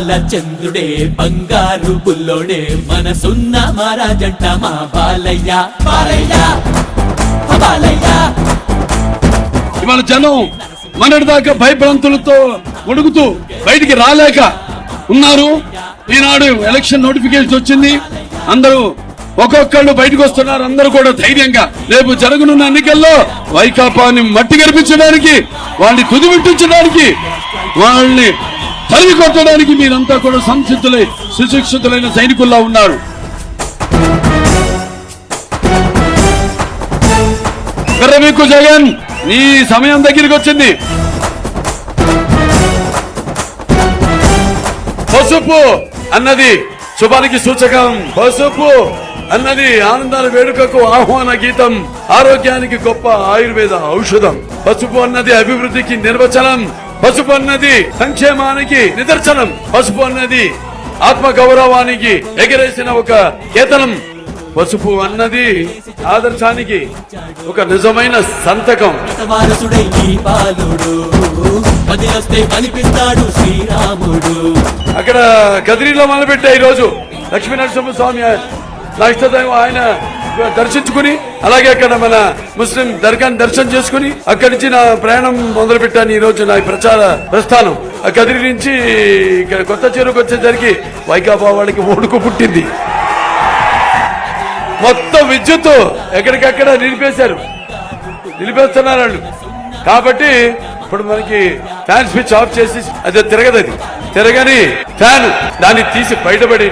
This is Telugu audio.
బాల చంద్రుడే బంగారు బుల్లోడే మనసున్న మహారాజంట మా బాలయ్య బాలయ్య బాలయ్య. ఇవాళ జనం మొన్నటిదాకా భయభ్రాంతులతో ఉడుకుతూ బయటికి రాలేక ఉన్నారు. ఈనాడు ఎలక్షన్ నోటిఫికేషన్ వచ్చింది, అందరూ ఒక్కొక్కళ్ళు బయటకు వస్తున్నారు. అందరూ కూడా ధైర్యంగా రేపు జరగనున్న ఎన్నికల్లో వైకాపాని మట్టి గర్పించడానికి, వాళ్ళని తుదిమిట్టించడానికి, వాళ్ళని తరిమి కొట్టడానికి మీరంతా కూడా సంసిద్ధులై సుశిక్షితులైన సైనికుల్లా ఉన్నారు. మీకు జగన్, నీ సమయం దగ్గరికి వచ్చింది. పసుపు అన్నది శుభానికి సూచకం, పసుపు అన్నది ఆనందాల వేడుకకు ఆహ్వాన గీతం, ఆరోగ్యానికి గొప్ప ఆయుర్వేద ఔషధం. పసుపు అన్నది అభివృద్ధికి నిర్వచనం, పసుపు అన్నది సంక్షేమానికి నిదర్శనం, పసుపు అన్నది ఆత్మ గౌరవానికి ఎగరేసిన ఒక కేతనం, పసుపు అన్నది ఆదర్శానికి ఒక నిజమైన సంతకం. అక్కడ కదిరిలో మొదలుపెట్టా ఈరోజు లక్ష్మీనరసింహ స్వామి నా ఇష్టదైవం, ఆయన దర్శించుకుని అలాగే అక్కడ మన ముస్లిం దర్గాని దర్శనం చేసుకుని అక్కడి నుంచి నా ప్రయాణం మొదలు పెట్టాను. ఈ రోజు నా ప్రచార ప్రస్థానం కదిరి నుంచి కొత్త చెరువుకు వచ్చేసరికి వైకాపా వాళ్ళకి ఓడుకు పుట్టింది. మొత్తం విద్యుత్ ఎక్కడికక్కడ నిలిపేస్తున్నారు వాళ్ళు. కాబట్టి ఇప్పుడు మనకి ఫ్యాన్ స్విచ్ ఆఫ్ చేసి అది తిరగని ఫ్యాన్ దాన్ని తీసి బయటపడి